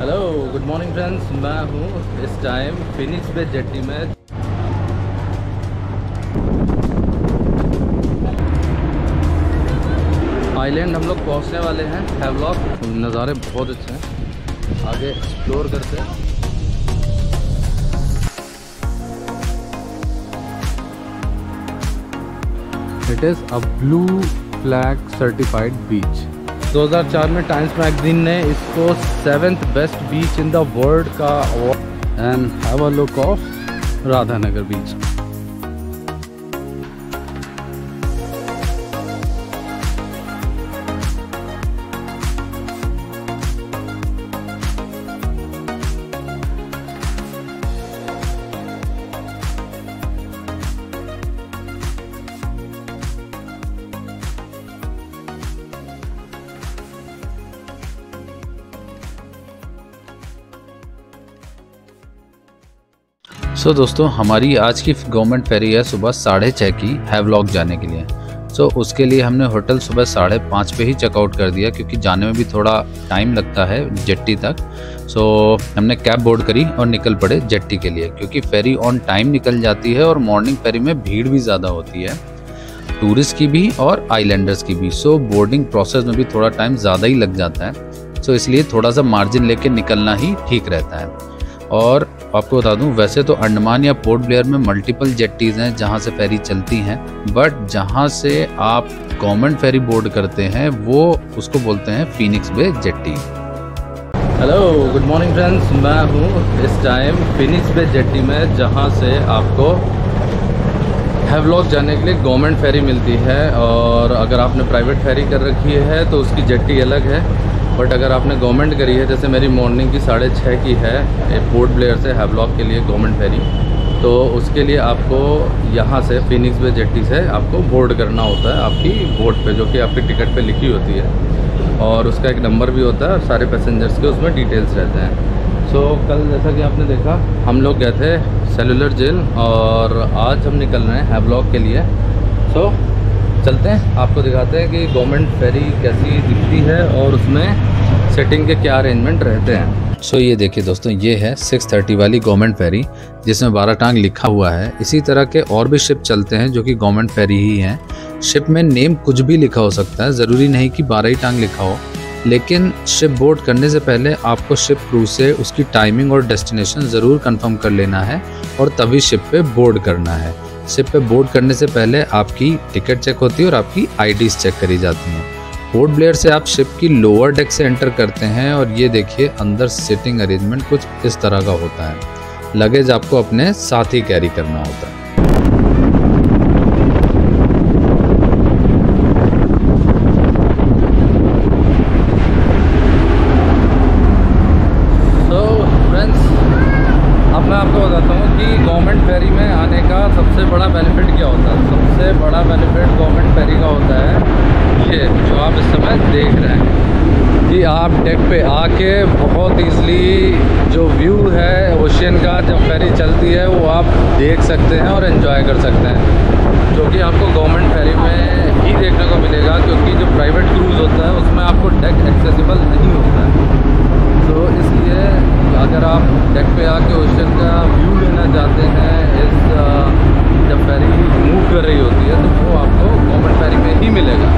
Hello good morning friends, मैं हूँ इस टाइम फिनिक्स बे जेट्टी में। आइलैंड हम लोग पहुँचने वाले हैं। हैवलॉक नज़ारे बहुत अच्छे हैं, आगे एक्सप्लोर करते हैं। It is a blue flag certified beach. 2004 में टाइम्स मैगजीन ने इसको 7th best beach in the world का award. And have a look of Radhanagar beach. दोस्तों, हमारी आज की गवर्नमेंट फेरी है सुबह 6:30 की हैवलॉक जाने के लिए। उसके लिए हमने होटल सुबह 5:30 पे ही चेकआउट कर दिया, क्योंकि जाने में भी थोड़ा टाइम लगता है जेट्टी तक। हमने कैब बोर्ड करी और निकल पड़े जेट्टी के लिए, क्योंकि फेरी ऑन टाइम निकल जाती है और मॉर्निंग फेरी में भीड़ भी ज़्यादा होती है, टूरिस्ट की भी और आइलैंडर्स की भी। बोर्डिंग प्रोसेस में भी थोड़ा टाइम ज़्यादा ही लग जाता है। इसलिए थोड़ा सा मार्जिन लेके निकलना ही ठीक रहता है। और आपको बता दूं, वैसे तो अंडमान या पोर्ट ब्लेयर में मल्टीपल जेट्टीज़ हैं जहां से फेरी चलती हैं, बट जहां से आप गवर्नमेंट फेरी बोर्ड करते हैं वो उसको बोलते हैं Phoenix Bay jetty. Hello good morning friends, मैं हूं इस टाइम फिनिक्स बे जेट्टी में, जहां से आपको हैवलॉक जाने के लिए गवर्नमेंट फेरी मिलती है। और अगर आपने प्राइवेट फेरी कर रखी है तो उसकी जेट्टी अलग है, बट अगर आपने गवर्नमेंट करी है, जैसे मेरी मॉर्निंग की 6:30 की है पोर्ट ब्लेयर से हैवलॉक के लिए गवर्नमेंट फेरी, तो उसके लिए आपको यहाँ से फिनिक्स बे जेट्टी से आपको बोर्ड करना होता है आपकी बोट पे, जो कि आपकी टिकट पे लिखी होती है, और उसका एक नंबर भी होता है और सारे पैसेंजर्स के उसमें डिटेल्स रहते हैं। कल जैसा कि आपने देखा, हम लोग गए थे सेलुलर जेल और आज हम निकल रहे हैं हैवलॉक के लिए। चलते हैं, आपको दिखाते हैं कि गवर्नमेंट फेरी कैसी दिखती है और उसमें सेटिंग के क्या अरेंजमेंट रहते हैं। ये देखिए दोस्तों, ये है 6:30 वाली गवर्नमेंट फेरी, जिसमें 12 टांग लिखा हुआ है। इसी तरह के और भी शिप चलते हैं जो कि गवर्नमेंट फेरी ही हैं। शिप में नेम कुछ भी लिखा हो सकता है, ज़रूरी नहीं कि 12 ही टांग लिखा हो। लेकिन शिप बोर्ड करने से पहले आपको शिप क्रू से उसकी टाइमिंग और डेस्टिनेशन ज़रूर कंफर्म कर लेना है और तभी शिप पे बोर्ड करना है। शिप पे बोर्ड करने से पहले आपकी टिकट चेक होती है और आपकी आईडीज़ चेक करी जाती हैं। पोर्ट ब्लेयर से आप शिप की लोअर डेक से एंटर करते हैं और ये देखिए अंदर सिटिंग अरेंजमेंट कुछ इस तरह का होता है। लगेज आपको अपने साथ ही कैरी करना होता है। आपको बताता हूँ कि गवर्नमेंट फेरी में आने का सबसे बड़ा बेनिफिट क्या होता है। सबसे बड़ा बेनिफिट गवर्नमेंट फेरी का होता है ये जो आप इस समय देख रहे हैं, कि आप डेक पे आके बहुत इजीली जो व्यू है ओशियन का जब फेरी चलती है वो आप देख सकते हैं और एंजॉय कर सकते हैं, जो कि आपको गवर्नमेंट फेरी में ही देखने को मिलेगा, क्योंकि जो प्राइवेट क्रूज़ होता है उसमें आपको डेक एक्सेसिबल नहीं होता है। इसलिए अगर आप डेक पे आके ओशन का व्यू लेना चाहते हैं जब फेरी मूव कर रही होती है, तो वो आपको गवर्नमेंट फेरी में ही मिलेगा।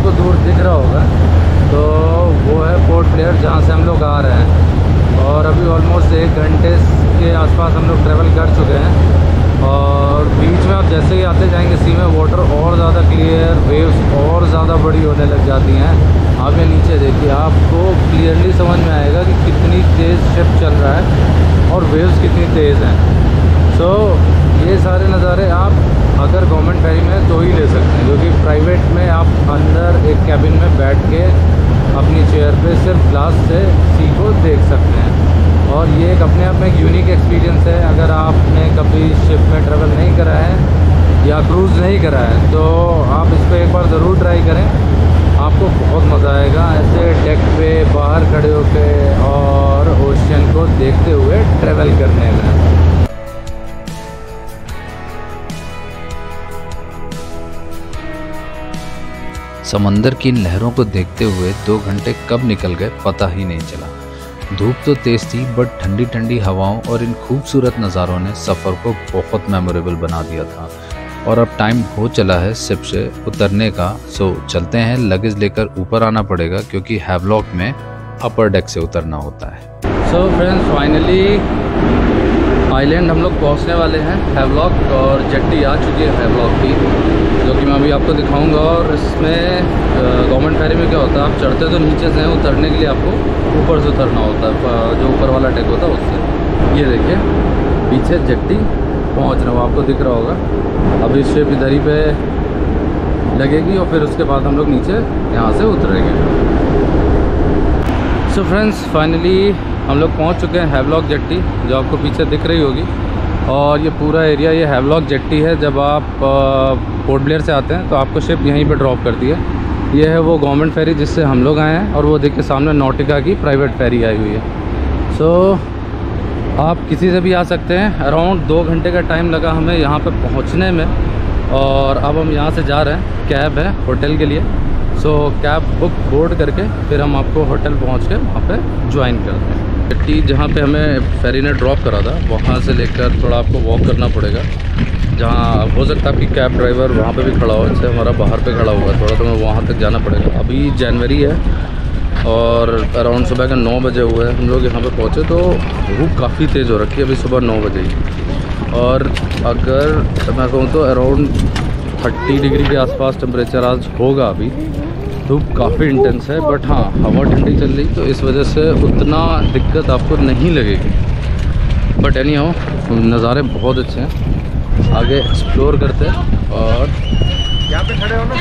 आपको दूर दिख रहा होगा, तो वो है पोर्ट ब्लेयर जहाँ से हम लोग आ रहे हैं। और अभी ऑलमोस्ट 1 घंटे के आसपास हम लोग ट्रैवल कर चुके हैं। और बीच में आप जैसे ही आते जाएंगे सी में वाटर और ज़्यादा क्लियर, वेव्स और ज़्यादा बड़ी होने लग जाती हैं। आप ये नीचे देखिए, आपको क्लियरली समझ में आएगा कि कितनी तेज़ शिप चल रहा है और वेव्स कितनी तेज़ हैं। सो ये सारे नज़ारे आप अगर गवर्नमेंट फेरी में तो ही ले सकते हैं, क्योंकि प्राइवेट में आप अंदर एक कैबिन में बैठ के अपनी चेयर पे सिर्फ ग्लास से सी को देख सकते हैं। और ये एक अपने आप में एक यूनिक एक्सपीरियंस है। अगर आपने कभी शिप में ट्रैवल नहीं करा है या क्रूज़ नहीं करा है तो आप इसको एक बार ज़रूर ट्राई करें, आपको बहुत मज़ा आएगा ऐसे डेक पे बाहर खड़े होकर और ओशियन को देखते हुए ट्रैवल करने में। समंदर की इन लहरों को देखते हुए 2 घंटे कब निकल गए पता ही नहीं चला। धूप तो तेज़ थी, बट ठंडी ठंडी हवाओं और इन खूबसूरत नज़ारों ने सफ़र को बहुत मेमोरेबल बना दिया था। और अब टाइम हो चला है शिप से उतरने का। सो चलते हैं, लगेज लेकर ऊपर आना पड़ेगा क्योंकि हैवलॉक में अपर डेक से उतरना होता है। सो फ्रेंड्स, फाइनली आइलैंड हम लोग पहुंचने वाले हैं हैवलॉक, और जेट्टी आ चुकी है हैवलॉक की, जो कि मैं अभी आपको दिखाऊंगा। और इसमें गवर्नमेंट फेरी में क्या होता है, आप चढ़ते तो नीचे से हैं, उतरने के लिए आपको ऊपर से उतरना होता है, जो ऊपर वाला डेक होता है उससे। ये देखिए पीछे जेट्टी पहुंच रहा हूँ, आपको दिख रहा होगा। अभी शिप इधर ही पे लगेगी और फिर उसके बाद हम लोग नीचे यहाँ से उतरेंगे। सो फ्रेंड्स, फाइनली हम लोग पहुँच चुके हैं हैवलॉक जेट्टी, जो आपको पीछे दिख रही होगी। और ये पूरा एरिया ये हैवलॉक जेट्टी है। जब आप पोर्ट ब्लेयर से आते हैं तो आपको शिप यहीं पे ड्रॉप करती है। ये है वो गवर्नमेंट फेरी जिससे हम लोग आए हैं, और वो देखिए सामने नॉटिका की प्राइवेट फेरी आई हुई है। सो आप किसी से भी आ सकते हैं। अराउंड 2 घंटे का टाइम लगा हमें यहाँ पे पहुँचने में, और अब हम यहाँ से जा रहे हैं, कैब है होटल के लिए। सो कैब बुक बोर्ड करके फिर हम आपको होटल पहुँच के वहाँ पर ज्वाइन करते हैं। जेट्टी जहाँ पे हमें फेरी ने ड्रॉप करा था वहाँ से लेकर थोड़ा आपको वॉक करना पड़ेगा, जहाँ हो सकता है आपकी कैब ड्राइवर वहाँ पे भी खड़ा हो। इससे हमारा बाहर पे खड़ा हुआ है थोड़ा, तो हमें वहाँ तक जाना पड़ेगा। अभी जनवरी है और अराउंड सुबह का 9 बजे हुए हैं, हम लोग यहाँ पे पहुँचे तो धूप काफ़ी तेज़ हो रखी है अभी सुबह 9 बजे ही। और अगर मैं कहूँ तो अराउंड 30 डिग्री के आसपास टेम्परेचर आज होगा। अभी धूप काफ़ी इंटेंस है, बट हाँ हवा ठंडी चल रही, तो इस वजह से उतना दिक्कत आपको नहीं लगेगी। बट एनी हाउ नज़ारे बहुत अच्छे हैं, आगे एक्सप्लोर करते हैं और यहाँ पे खड़े हो ना,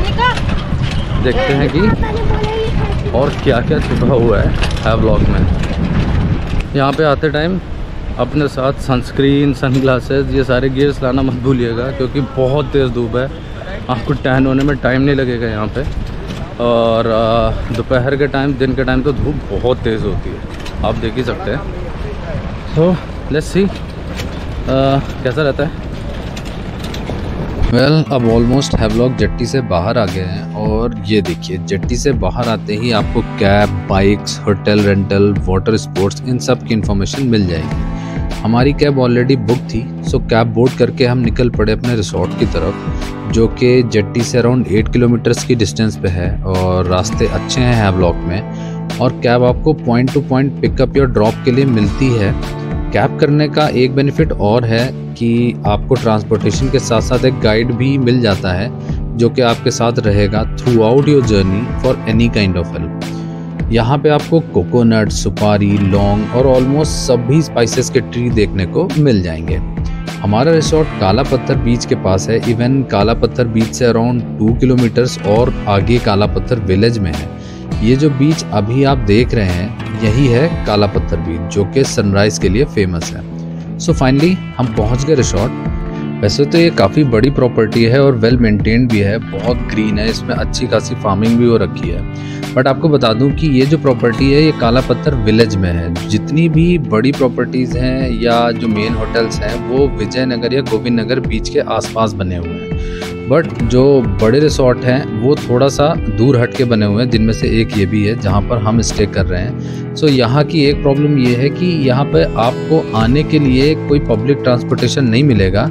देखते हैं कि और क्या क्या छुपा हुआ है हैवलॉक में। यहाँ पे आते टाइम अपने साथ सनस्क्रीन, सनग्लासेस, ये सारे गियर्स लाना मत भूलिएगा, क्योंकि बहुत तेज़ धूप है। आपको टैन होने में टाइम नहीं लगेगा यहाँ पे। और दोपहर के टाइम, दिन के टाइम तो धूप बहुत तेज़ होती है, आप देख ही सकते हैं। सो लेट्स सी कैसा रहता है। वेल, अब ऑलमोस्ट हैवलॉक जेट्टी से बाहर आ गए हैं, और ये देखिए जेट्टी से बाहर आते ही आपको cab, bikes, hotel rental, water sports, इन सब की इन्फॉर्मेशन मिल जाएगी। हमारी कैब ऑलरेडी बुक थी, सो कैब बोर्ड करके हम निकल पड़े अपने रिसोर्ट की तरफ, जो कि जेट्टी से अराउंड 8 किलोमीटर्स की डिस्टेंस पे है। और रास्ते अच्छे हैं हैवलॉक में, और कैब आपको पॉइंट टू पॉइंट पिकअप या ड्रॉप के लिए मिलती है। कैब करने का एक बेनिफिट और है कि आपको ट्रांसपोर्टेशन के साथ साथ एक गाइड भी मिल जाता है, जो कि आपके साथ रहेगा through out your journey for any kind of help. यहाँ पे आपको कोकोनट, सुपारी, लौंग और ऑलमोस्ट सभी स्पाइसेस के ट्री देखने को मिल जाएंगे। हमारा रिसोर्ट काला पत्थर बीच के पास है। इवन काला पत्थर बीच से अराउंड 2 किलोमीटर्स और आगे काला पत्थर विलेज में है। ये जो बीच अभी आप देख रहे हैं यही है काला पत्थर बीच, जो कि सनराइज के लिए फेमस है। सो फाइनली हम पहुंच गए रिसोर्ट। वैसे तो ये काफ़ी बड़ी प्रॉपर्टी है और वेल मेंटेन्ड भी है, बहुत ग्रीन है, इसमें अच्छी खासी फार्मिंग भी हो रखी है। बट आपको बता दूं कि ये जो प्रॉपर्टी है ये काला पत्थर विलेज में है। जितनी भी बड़ी प्रॉपर्टीज़ हैं या जो मेन होटल्स हैं वो विजयनगर या गोविंद नगर बीच के आसपास बने हुए हैं। बट जो बड़े रिसोर्ट हैं वो थोड़ा सा दूर हट के बने हुए हैं, जिनमें से एक ये भी है जहाँ पर हम स्टे कर रहे हैं। सो यहाँ की एक प्रॉब्लम ये है कि यहाँ पे आपको आने के लिए कोई पब्लिक ट्रांसपोर्टेशन नहीं मिलेगा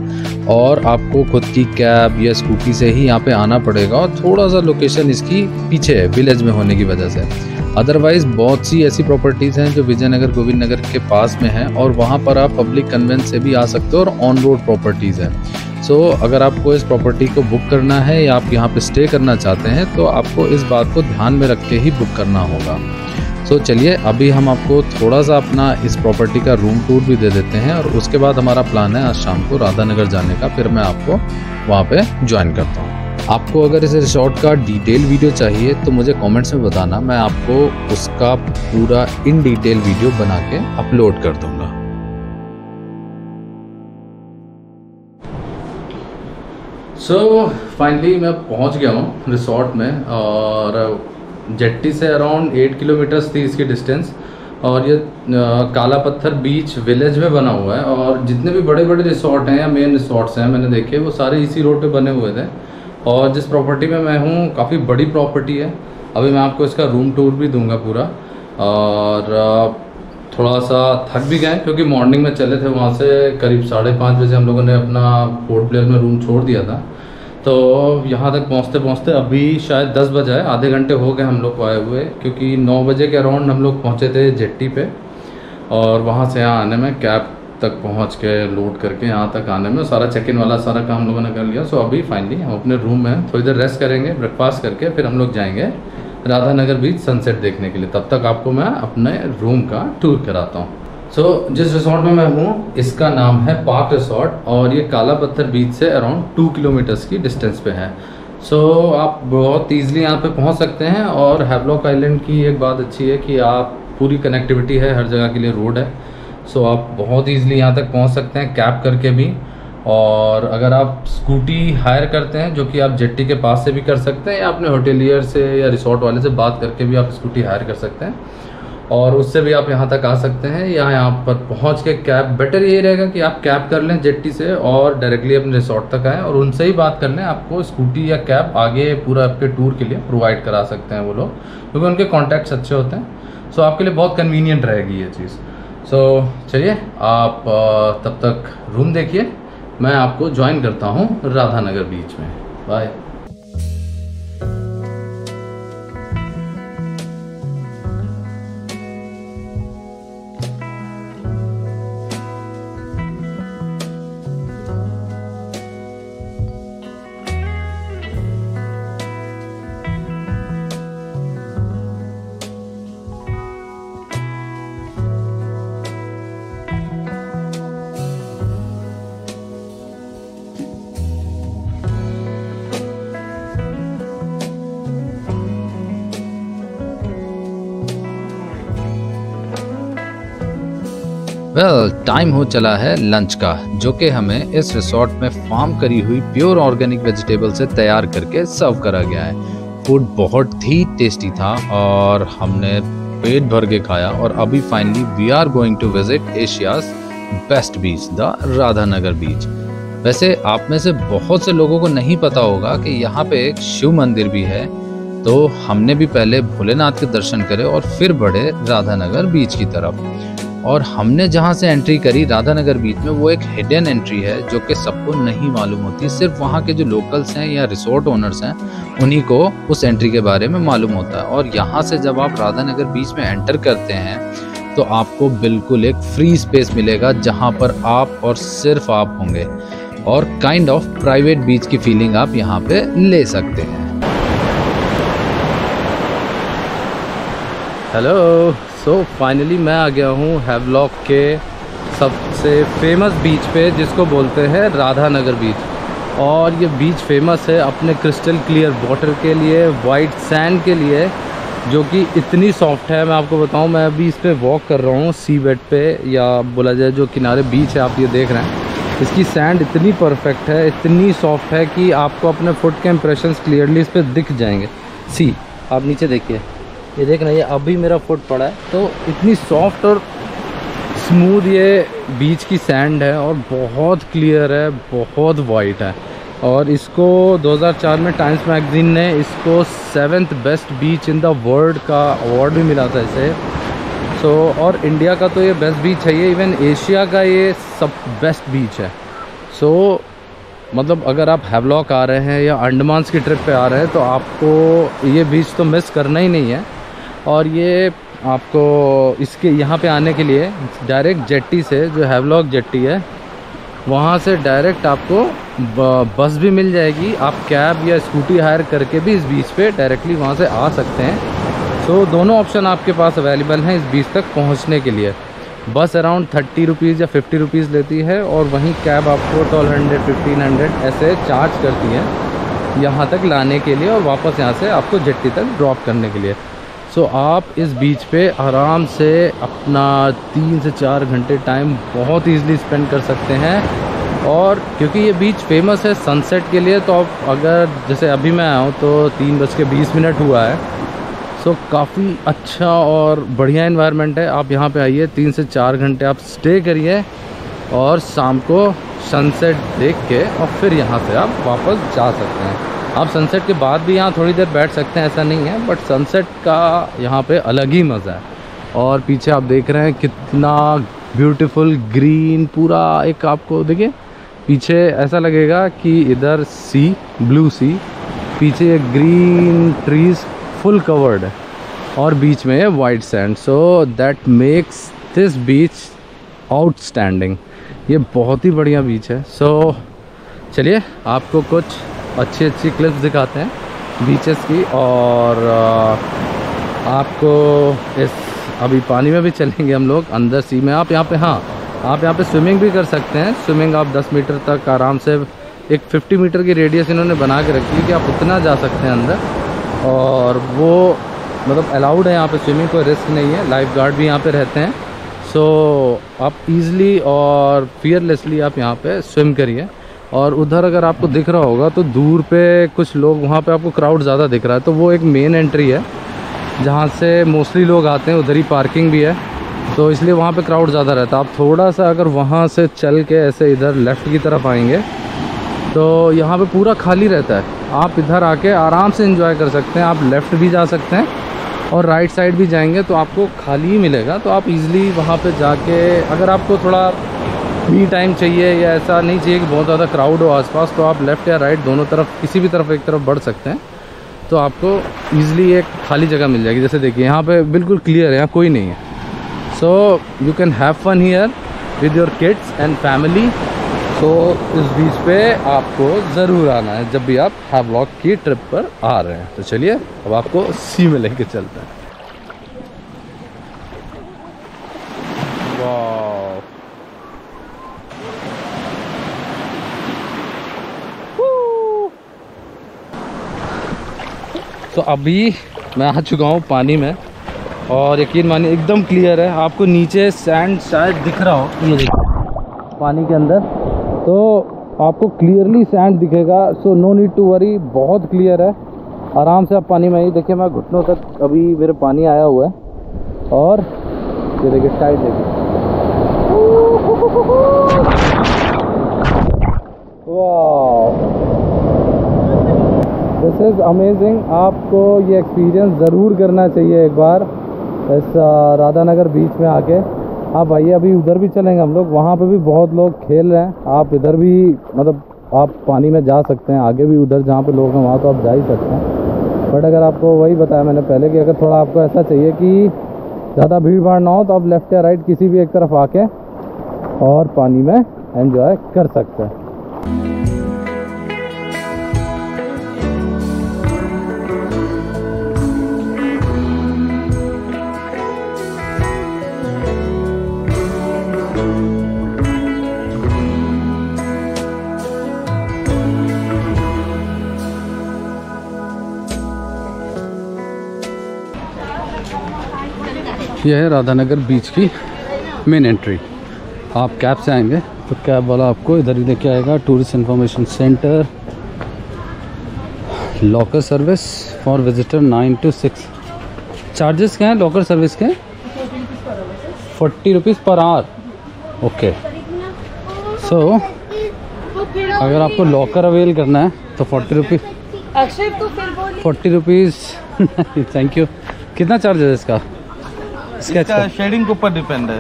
और आपको खुद की कैब या स्कूटी से ही यहाँ पे आना पड़ेगा, और थोड़ा सा लोकेशन इसकी पीछे है विलेज में होने की वजह से। अदरवाइज़ बहुत सी ऐसी प्रॉपर्टीज़ हैं जो विजयनगर गोविंद नगर के पास में हैं और वहाँ पर आप पब्लिक कन्वेंस से भी आ सकते हो और ऑन रोड प्रॉपर्टीज़ हैं। सो अगर आपको इस प्रॉपर्टी को बुक करना है या आप यहाँ पे स्टे करना चाहते हैं तो आपको इस बात को ध्यान में रख के ही बुक करना होगा। सो चलिए अभी हम आपको थोड़ा सा अपना इस प्रॉपर्टी का रूम टूर भी दे देते हैं और उसके बाद हमारा प्लान है आज शाम को राधानगर जाने का, फिर मैं आपको वहाँ पे ज्वाइन करता हूँ। आपको अगर इस रिसोर्ट का डिटेल वीडियो चाहिए तो मुझे कमेंट्स में बताना, मैं आपको उसका पूरा इन डिटेल वीडियो बना के अपलोड कर दूँगा। सो फाइनली मैं पहुंच गया हूँ रिसोर्ट में, और जेट्टी से अराउंड 8 किलोमीटर्स थी इसकी डिस्टेंस, और ये काला पत्थर बीच विलेज में बना हुआ है। और जितने भी बड़े बड़े रिसोर्ट हैं या मेन रिसोर्ट्स हैं मैंने देखे वो सारे इसी रोड पे बने हुए थे। और जिस प्रॉपर्टी में मैं हूँ काफ़ी बड़ी प्रॉपर्टी है। अभी मैं आपको इसका रूम टूर भी दूंगा पूरा। और थोड़ा सा थक भी गए क्योंकि मॉर्निंग में चले थे, वहाँ से करीब 5:30 बजे हम लोगों ने अपना पोर्ट ब्लेयर में रूम छोड़ दिया था। तो यहाँ तक पहुँचते पहुँचते अभी शायद 10 बजे है, आधे घंटे हो गए हम लोग को आए हुए, क्योंकि 9 बजे के अराउंड हम लोग पहुँचे थे जेट्टी पे। और वहाँ से यहाँ आने में कैब तक पहुँच के लोड करके यहाँ तक आने में सारा चेक इन वाला सारा काम हम लोगों ने कर लिया। सो अभी फाइनली हम अपने रूम में थोड़ी देर रेस्ट करेंगे, ब्रेकफास्ट करके फिर हम लोग जाएंगे राधानगर बीच सनसेट देखने के लिए। तब तक आपको मैं अपने रूम का टूर कराता हूँ। सो जिस रिसोर्ट में मैं हूँ इसका नाम है पार्क रिसोर्ट, और ये काला पत्थर बीच से अराउंड 2 किलोमीटर्स की डिस्टेंस पे है। सो आप बहुत ईजिली यहाँ पे पहुँच सकते हैं। और हैवलॉक आइलैंड की एक बात अच्छी है कि आप पूरी कनेक्टिविटी है, हर जगह के लिए रोड है। सो आप बहुत ईजिली यहाँ तक पहुँच सकते हैं कैब करके भी। और अगर आप स्कूटी हायर करते हैं जो कि आप जेट्टी के पास से भी कर सकते हैं, या अपने होटेलियर से या रिसोर्ट वाले से बात करके भी आप स्कूटी हायर कर सकते हैं, और उससे भी आप यहाँ तक आ सकते हैं। या यहाँ पर पहुँच के कैब, बेटर यही रहेगा कि आप कैब कर लें जेट्टी से और डायरेक्टली अपने रिसोर्ट तक आएँ और उनसे ही बात कर लें। आपको स्कूटी या कैब आगे पूरा आपके टूर के लिए प्रोवाइड करा सकते हैं वो लोग, क्योंकि उनके कॉन्टैक्ट्स अच्छे होते हैं। सो आपके लिए बहुत कन्वीनियंट रहेगी ये चीज़। सो चलिए आप तब तक रूम देखिए, मैं आपको ज्वाइन करता हूँ राधानगर बीच में। बाय। टाइम हो चला है लंच का, जो कि हमें इस रिसोर्ट में फार्म करी हुई प्योर ऑर्गेनिक वेजिटेबल से तैयार करके सर्व करा गया है। फूड बहुत ही टेस्टी था और हमने पेट भर के खाया। और अभी finally we are going to visit Asia's best beach, the Radhanagar beach. वैसे आप में से बहुत से लोगों को नहीं पता होगा कि यहाँ पे एक शिव मंदिर भी है, तो हमने भी पहले भोलेनाथ के दर्शन करे और फिर बढ़े राधानगर बीच की तरफ। और हमने जहाँ से एंट्री करी राधानगर बीच में, वो एक हिडन एंट्री है जो कि सबको नहीं मालूम होती, सिर्फ वहाँ के जो लोकल्स हैं या रिसोर्ट ओनर्स हैं उन्हीं को उस एंट्री के बारे में मालूम होता है। और यहाँ से जब आप राधानगर बीच में एंटर करते हैं तो आपको बिल्कुल एक फ्री स्पेस मिलेगा जहाँ पर आप और सिर्फ आप होंगे, और काइंड ऑफ प्राइवेट बीच की फीलिंग आप यहाँ पे ले सकते हैं। हेलो, सो फाइनली मैं आ गया हूँ हैवलॉक के सबसे फेमस बीच पे, जिसको बोलते हैं राधानगर बीच। और ये बीच फेमस है अपने क्रिस्टल क्लियर वाटर के लिए, वाइट सैंड के लिए, जो कि इतनी सॉफ्ट है। मैं आपको बताऊँ, मैं अभी इस पर वॉक कर रहा हूँ सी बेड पे, या बोला जाए जो किनारे बीच है आप ये देख रहे हैं। इसकी सैंड इतनी परफेक्ट है, इतनी सॉफ्ट है कि आपको अपने फुट के इंप्रेशंस क्लियरली इस पर दिख जाएंगे। सी आप नीचे देखिए, ये देख रहे हैं, ये अभी मेरा फुट पड़ा है, तो इतनी सॉफ्ट और स्मूथ ये बीच की सैंड है और बहुत क्लियर है, बहुत वाइट है। और इसको 2004 में टाइम्स मैगजीन ने इसको 7th best beach in the world का अवार्ड भी मिला था इसे। सो और इंडिया का तो ये बेस्ट बीच है, ये इवन एशिया का ये सब बेस्ट बीच है। सो मतलब अगर आप हैवलॉक आ रहे हैं या अंडमान्स की ट्रिप पे आ रहे हैं तो आपको ये बीच तो मिस करना ही नहीं है। और ये आपको इसके यहाँ पे आने के लिए डायरेक्ट जेट्टी से, जो हैवलॉक जेट्टी है वहाँ से डायरेक्ट आपको बस भी मिल जाएगी। आप कैब या स्कूटी हायर करके भी इस बीच पे डायरेक्टली वहाँ से आ सकते हैं। सो दोनों ऑप्शन आपके पास अवेलेबल हैं इस बीच तक पहुँचने के लिए। बस अराउंड 30 रुपीज़ या 50 रुपीज़ लेती है और वहीं कैब आपको 1200 1500 ऐसे चार्ज करती है यहाँ तक लाने के लिए और वापस यहाँ से आपको जेट्टी तक ड्रॉप करने के लिए। सो आप इस बीच पे आराम से अपना 3 से 4 घंटे टाइम बहुत ईज़िली स्पेंड कर सकते हैं। और क्योंकि ये बीच फेमस है सनसेट के लिए, तो आप अगर जैसे अभी मैं आया हूँ तो 3:20 हुआ है। सो काफ़ी अच्छा और बढ़िया एनवायरनमेंट है। आप यहाँ पे आइए, 3 से 4 घंटे आप स्टे करिए और शाम को सनसेट देख के और फिर यहाँ से आप वापस जा सकते हैं। आप सनसेट के बाद भी यहाँ थोड़ी देर बैठ सकते हैं, ऐसा नहीं है, बट सनसेट का यहाँ पे अलग ही मज़ा है। और पीछे आप देख रहे हैं कितना ब्यूटीफुल ग्रीन पूरा एक, आपको देखिए पीछे ऐसा लगेगा कि इधर सी, ब्लू सी, पीछे ग्रीन ट्रीज फुल कवर्ड है और बीच में white sand. So that makes this beach outstanding. ये बहुत ही बढ़िया बीच है। सो चलिए आपको कुछ अच्छी क्लिप्स दिखाते हैं बीचेस की। और आपको इस अभी पानी में भी चलेंगे हम लोग अंदर सी में। आप यहाँ पे, हाँ आप यहाँ पे स्विमिंग भी कर सकते हैं। स्विमिंग आप 10 मीटर तक आराम से, एक 50 मीटर की रेडियस इन्होंने बना के रखी है कि आप उतना जा सकते हैं अंदर। और वो मतलब अलाउड है यहाँ पे स्विमिंग, कोई रिस्क नहीं है। लाइफ गार्ड भी यहाँ पे रहते हैं। सो आप ईज़िली और फियरलेसली आप यहाँ पे स्विम करिए। और उधर अगर आपको दिख रहा होगा तो दूर पे कुछ लोग, वहाँ पे आपको क्राउड ज़्यादा दिख रहा है, तो वो एक मेन एंट्री है जहाँ से मोस्टली लोग आते हैं। उधर ही पार्किंग भी है, तो इसलिए वहाँ पे क्राउड ज़्यादा रहता है। आप थोड़ा सा अगर वहाँ से चल के ऐसे इधर लेफ़्ट की तरफ आएंगे तो यहाँ पे पूरा खाली रहता है। आप इधर आके आराम से एंजॉय कर सकते हैं। आप लेफ़्ट भी जा सकते हैं और राइट साइड भी जाएंगे तो आपको खाली ही मिलेगा। तो आप इजीली वहाँ पे जाके, अगर आपको थोड़ा फ्री टाइम चाहिए या ऐसा नहीं चाहिए कि बहुत ज़्यादा क्राउड हो आसपास, तो आप लेफ़्ट या राइट दोनों तरफ, किसी भी तरफ एक तरफ बढ़ सकते हैं। तो आपको ईज़िली एक खाली जगह मिल जाएगी। जैसे देखिए यहाँ पे बिल्कुल क्लियर है, यहाँ कोई नहीं है। So you can have fun here with your kids and family. So इस बीच पे आपको ज़रूर आना है जब भी आप हैवलॉक की ट्रिप पर आ रहे हैं। तो चलिए अब आपको सी में लेके चलते हैं। वाह, तो अभी मैं आ चुका हूँ पानी में और यकीन मानिए एकदम क्लियर है। आपको नीचे सैंड शायद दिख रहा हो, ये देखिए पानी के अंदर, तो आपको क्लियरली सैंड दिखेगा। So no need to worry, बहुत क्लियर है। आराम से आप पानी में ही देखिए, मैं घुटनों तक अभी मेरे पानी आया हुआ है। और ये देखिए टाइट, देखिए वाह, दिस इज़ अमेजिंग। आपको ये एक्सपीरियंस ज़रूर करना चाहिए एक बार इस राधानगर बीच में आके। आप आइए, अभी उधर भी चलेंगे हम लोग, वहाँ पे भी बहुत लोग खेल रहे हैं। आप इधर भी मतलब आप पानी में जा सकते हैं, आगे भी उधर जहाँ पे लोग हैं वहाँ तो आप जा ही सकते हैं। बट अगर आपको वही बताया मैंने पहले कि अगर थोड़ा आपको ऐसा चाहिए कि ज़्यादा भीड़ भाड़ ना हो, तो आप लेफ़्ट या राइट किसी भी एक तरफ आके और पानी में एंजॉय कर सकते हैं। यह है राधानगर बीच की मेन एंट्री। आप कैब से आएंगे तो कैब वाला आपको इधर ही लेके आएगा। Tourist information centre, locker service for visitor 9 to 6। Charges क्या हैं लॉकर सर्विस के? 40 रुपीज़ पर आवर। ओके, सो अगर आपको लॉकर अवेल करना है तो 40 रुपीज़। 40 रुपीज़। Thank you. कितना चार्ज है इसका? इसका शेडिंग के ऊपर डिपेंड है।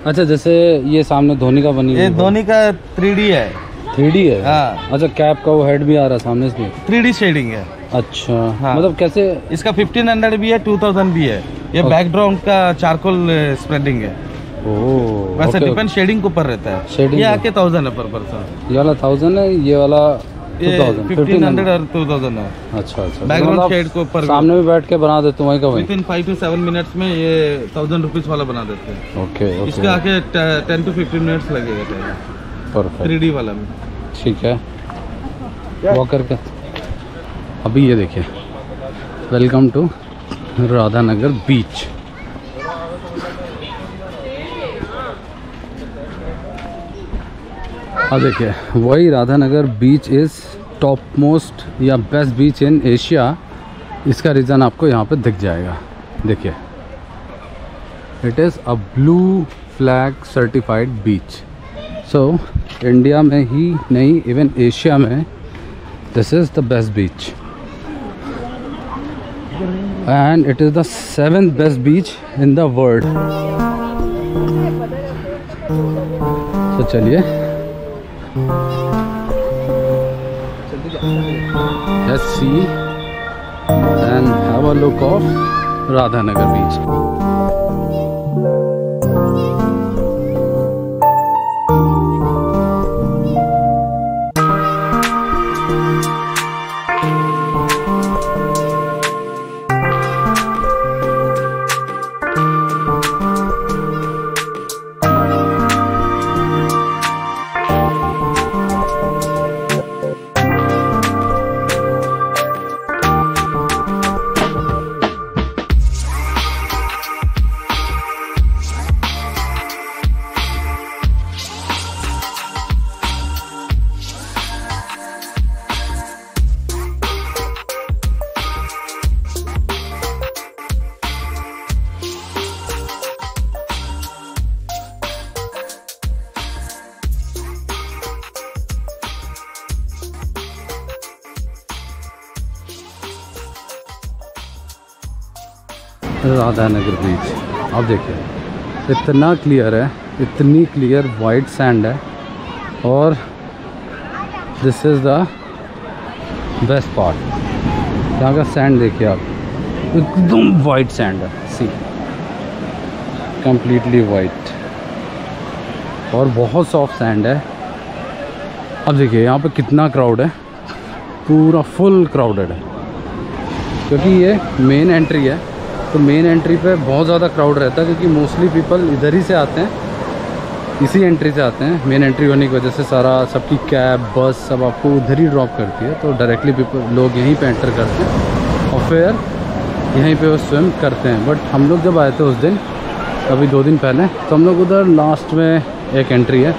अच्छा, जैसे ये सामने धोनी का बनी, ये धोनी का 3D है। 3D है? हाँ। अच्छा, कैप का वो हेड भी आ रहा है सामने इसमें, 3D शेडिंग है। अच्छा। हाँ। मतलब कैसे? इसका 1500 भी है, 2000 भी है। ये बैकग्राउंड का चारकोल स्प्रेडिंग है। ओह, वैसे डिपेंड शेडिंग के ऊपर रहता है। शेडिंग ये आके 1000 है पर पर्सन। ये वाला 1000 है, ये वाला 2000, 1500 और 2000 है। अच्छा अच्छा। बैकग्राउंड शेड के ऊपर सामने भी बैठ के बना देते हो वहीं का वहीं? विद इन 5 to 7 मिनट्स में ये 1000 रुपीज वाला बना देते हैं। Okay okay. इसका आके 10 to 15 मिनट्स लगेगा। परफेक्ट। 3D वाला में। ठीक है, वॉक करके। अभी ये देखिए, वेलकम टू राधानगर बीच। अब देखिए, वही राधानगर बीच इज़ टॉप मोस्ट या बेस्ट बीच इन एशिया। इसका रीज़न आपको यहाँ पे दिख जाएगा। देखिए, it is a blue flag certified beach. So India में ही नहीं, इवन एशिया में this is the best beach and it is the 7th best beach in the world. तो चलिए, let's see and have a look of Radhanagar beach. Radhanagar बीच आप देखिए, इतना clear है, इतनी क्लियर वाइट सैंड है। और this is the best part. यहाँ का सैंड देखिए आप, एकदम वाइट सैंड है। सी, कंप्लीटली वाइट और बहुत सॉफ्ट सैंड है। अब देखिए यहाँ पे कितना क्राउड है, पूरा फुल क्राउडेड है, क्योंकि ये मेन एंट्री है। तो मेन एंट्री पे बहुत ज़्यादा क्राउड रहता है, क्योंकि मोस्टली पीपल इधर ही से आते हैं, इसी एंट्री से आते हैं। मेन एंट्री होने की वजह से सारा सबकी कैब बस सब आपको उधर ही ड्रॉप करती है। तो डायरेक्टली पीपल लोग यहीं पे एंटर करते हैं और फिर यहीं पे वो स्विम करते हैं। बट हम लोग जब आए थे उस दिन, अभी 2 दिन पहले, तो हम लोग उधर लास्ट में एक एंट्री है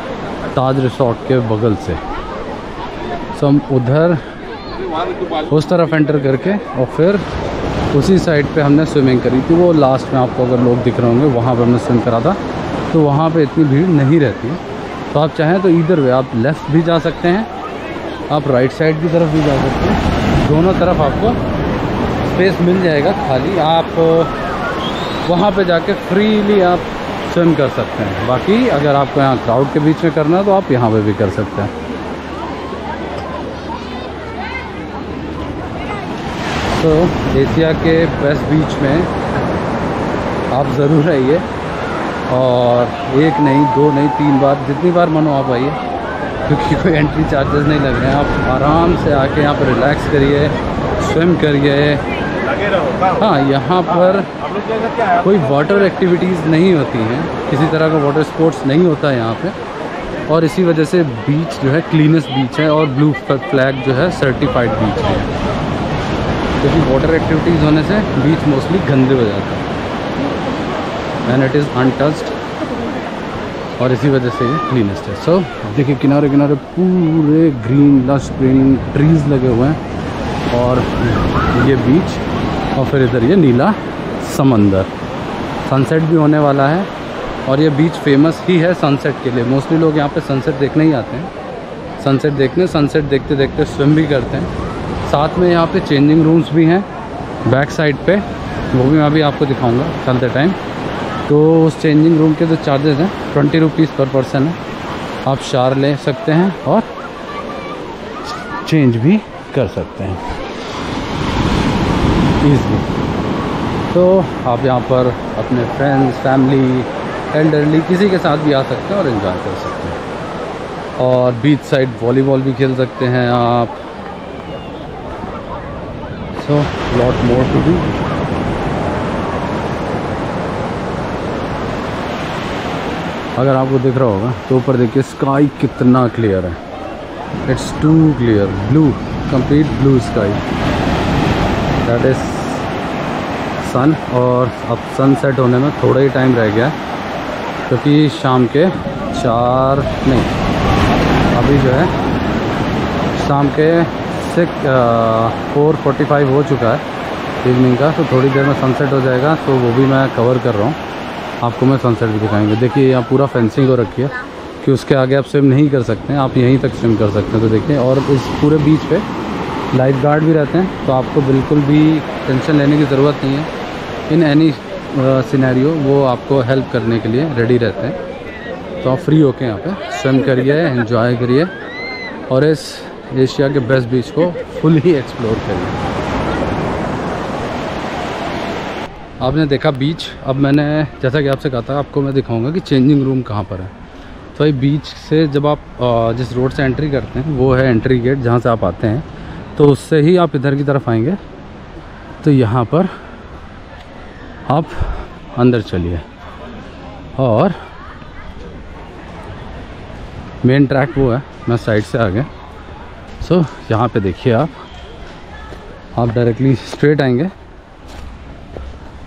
ताज रिसोर्ट के बगल से, सो हम उधर उस तरफ एंटर करके और फिर उसी साइड पे हमने स्विमिंग करी थी। वो लास्ट में आपको अगर लोग दिख रहे होंगे, वहाँ पे हमने स्विम करा था। तो वहाँ पे इतनी भीड़ नहीं रहती है। तो आप चाहें तो इधर वे आप लेफ़्ट भी जा सकते हैं, आप राइट साइड की तरफ भी जा सकते हैं। दोनों तरफ आपको स्पेस मिल जाएगा खाली। आप वहाँ पे जाके फ्रीली आप स्विम कर सकते हैं। बाकी अगर आपको यहाँ क्राउड के बीच में करना है तो आप यहाँ पे भी कर सकते हैं। तो एशिया के बेस्ट बीच में आप ज़रूर आइए, और 1 नहीं 2 नहीं 3 बार, जितनी बार मन हो आप आइए, क्योंकि कोई एंट्री चार्जेस नहीं लग रहे हैं। आप आराम से आके यहाँ पर रिलैक्स करिए, स्विम करिए। हाँ, यहाँ पर कोई वाटर एक्टिविटीज़ नहीं होती हैं, किसी तरह का वाटर स्पोर्ट्स नहीं होता है यहाँ पे। और इसी वजह से बीच जो है क्लीनेस्ट बीच है और ब्लू फ्लैग जो है सर्टिफाइड बीच है, क्योंकि वाटर एक्टिविटीज़ होने से बीच मोस्टली गंदे हो जाता है एंड इट इज़ अनटच्ड, और इसी वजह से ये क्लीनेस्ट है। सो देखिए, किनारे किनारे पूरे ग्रीन लश ग्रीन ट्रीज़ लगे हुए हैं, और ये बीच, और फिर इधर ये नीला समंदर। सनसेट भी होने वाला है, और ये बीच फेमस ही है सनसेट के लिए। मोस्टली लोग यहाँ पे सनसेट देखने ही आते हैं। सनसेट देखने, सनसेट देखते देखते स्विम भी करते हैं। साथ में यहाँ पे चेंजिंग रूम्स भी हैं बैक साइड पे, वो भी मैं अभी आपको दिखाऊंगा चलते टाइम। तो उस चेंजिंग रूम के जो चार्जेस हैं 20 रुपीज़ पर पर्सन है। आप शावर ले सकते हैं और चेंज भी कर सकते हैं ईज़ली। तो आप यहाँ पर अपने फ्रेंड्स, फैमिली, एल्डरली किसी के साथ भी आ सकते हैं और एंजॉय कर सकते हैं। और बीच साइड वॉलीबॉल भी खेल सकते हैं आप। So lot more to do. अगर आपको दिख रहा होगा तो ऊपर देखिए स्काई कितना क्लियर है। It's too clear, blue, complete blue sky, that is sun. और अब सनसेट होने में थोड़ा ही टाइम रह गया क्योंकि शाम के 4 नहीं, अभी जो है शाम के 4:45 हो चुका है इवनिंग का। तो थोड़ी देर में सनसेट हो जाएगा, तो वो भी मैं कवर कर रहा हूँ, आपको मैं सनसेट भी दिखाएंगे। देखिए यहाँ पूरा फेंसिंग हो रखी है कि उसके आगे आप स्विम नहीं कर सकते हैं, आप यहीं तक स्विम कर सकते हैं। तो देखिए, और इस पूरे बीच पे लाइफ गार्ड भी रहते हैं, तो आपको बिल्कुल भी टेंशन लेने की ज़रूरत नहीं है। इन एनी सिनेरियो वो आपको हेल्प करने के लिए रेडी रहते हैं। तो आप फ्री होके यहाँ पे स्विम करिए, एंजॉय करिए और इस एशिया के बेस्ट बीच को फुली एक्सप्लोर करिए। आपने देखा बीच, अब मैंने जैसा कि आपसे कहा था आपको मैं दिखाऊंगा कि चेंजिंग रूम कहाँ पर है। तो ये बीच से जब आप जिस रोड से एंट्री करते हैं वो है एंट्री गेट, जहाँ से आप आते हैं। तो उससे ही आप इधर की तरफ आएंगे तो यहाँ पर आप अंदर चलिए और मेन ट्रैक वो है, मैं साइड से आ गया। सो यहाँ पे देखिए आप डायरेक्टली स्ट्रेट आएंगे,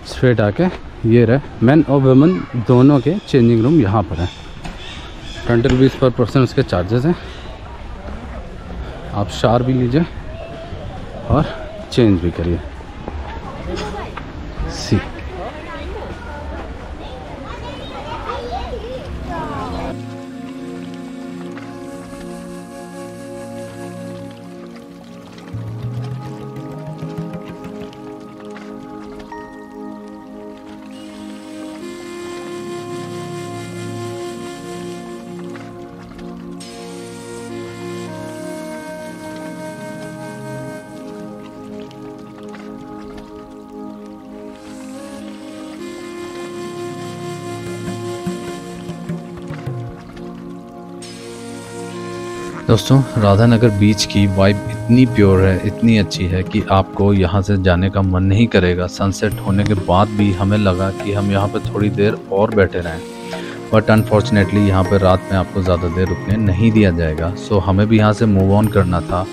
स्ट्रेट आके ये रहे मेन और वुमेन दोनों के चेंजिंग रूम यहाँ पर है। 20 रुपीज़ पर पर्सन उसके चार्जेस हैं। आप शावर भी लीजिए और चेंज भी करिए। सी दोस्तों, राधानगर बीच की वाइब इतनी प्योर है, इतनी अच्छी है कि आपको यहाँ से जाने का मन नहीं करेगा। सनसेट होने के बाद भी हमें लगा कि हम यहाँ पर थोड़ी देर और बैठे रहें, बट अनफॉर्चुनेटली यहाँ पर रात में आपको ज़्यादा देर रुकने नहीं दिया जाएगा। सो हमें भी यहाँ से मूव ऑन करना था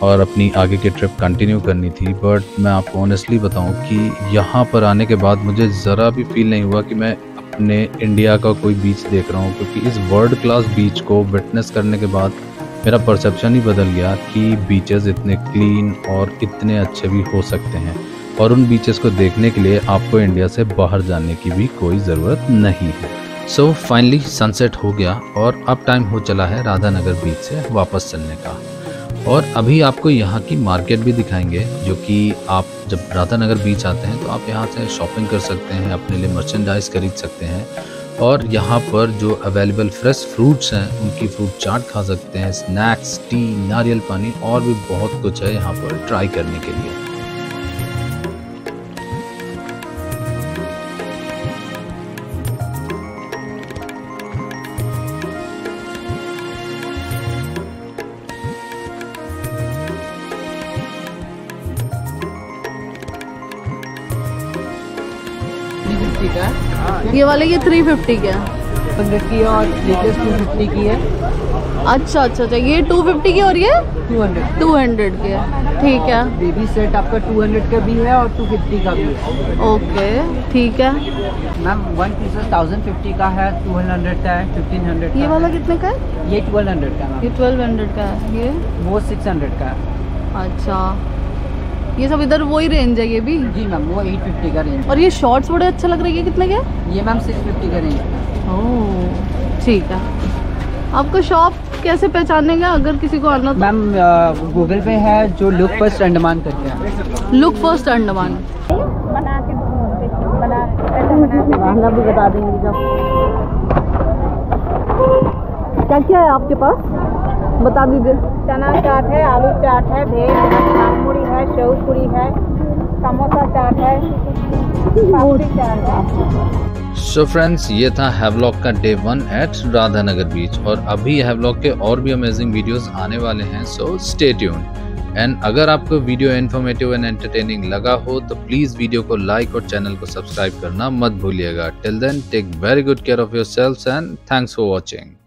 और अपनी आगे की ट्रिप कंटिन्यू करनी थी। बट मैं आपको ऑनेस्टली बताऊँ कि यहाँ पर आने के बाद मुझे ज़रा भी फील नहीं हुआ कि मैं अपने इंडिया का कोई बीच देख रहा हूँ, क्योंकि इस वर्ल्ड क्लास बीच को विटनेस करने के बाद मेरा परसेप्शन ही बदल गया कि बीचेस इतने क्लीन और इतने अच्छे भी हो सकते हैं। और उन बीचेस को देखने के लिए आपको इंडिया से बाहर जाने की भी कोई ज़रूरत नहीं है। सो फाइनली सनसेट हो गया और अब टाइम हो चला है राधानगर बीच से वापस चलने का। और अभी आपको यहाँ की मार्केट भी दिखाएंगे, जो कि आप जब राधानगर बीच आते हैं तो आप यहाँ से शॉपिंग कर सकते हैं, अपने लिए मर्चेंडाइज खरीद सकते हैं। और यहाँ पर जो अवेलेबल फ्रेश फ्रूट्स हैं उनकी फ्रूट चाट खा सकते हैं, स्नैक्स, टी, नारियल पानी और भी बहुत कुछ है यहाँ पर ट्राई करने के लिए। ये वाले ये 350 का 100 की है और लेटेस्ट 250 की है। अच्छा अच्छा अच्छा, ये 250 की और ये 200 की है। ठीक है, बेबी सेट आपका 200 का भी है और 250 का भी है। ओके ठीक है मैम 1 पीस 1050 का है, 200 का है, 1500 का। ये वाला कितने का है? ये 1200 का मैम। ये 1200 का है। ये वो 600 का है। अच्छा, ये सब इधर वही रेंज है ये भी? जी मैम, वो 850 का रेंज। और ये शॉर्ट्स बड़े अच्छे लग रहे हैं, ये कितने के? ये मैम 650 का रेंज है। ओह ठीक है। आपका शॉप कैसे पहचानेंगे अगर किसी को आना तो? मैम गूगल पे है जो लुक फर्स्ट अंडमान करके है। लुक फर्स्ट अंडमान खाना भी बता देंगे जब। क्या क्या है आपके पास बता दीजिए। चना चाट है, आलू चाट है, भेज पूरी है, सेव पूरी है, समोसा चाट है, पापड़ी चाट है। सो फ्रेंड्स, ये था हैवलॉक का डे 1 एट राधानगर बीच और अभी हैवलॉक के और भी अमेजिंग वीडियोस आने वाले हैं, सो स्टे ट्यून्ड। एंड अगर आपको वीडियो इन्फॉर्मेटिव एंड एंटरटेनिंग लगा हो तो प्लीज़ वीडियो को लाइक और चैनल को सब्सक्राइब करना मत भूलिएगा। Till then take very good care of yourselves and thanks for watching.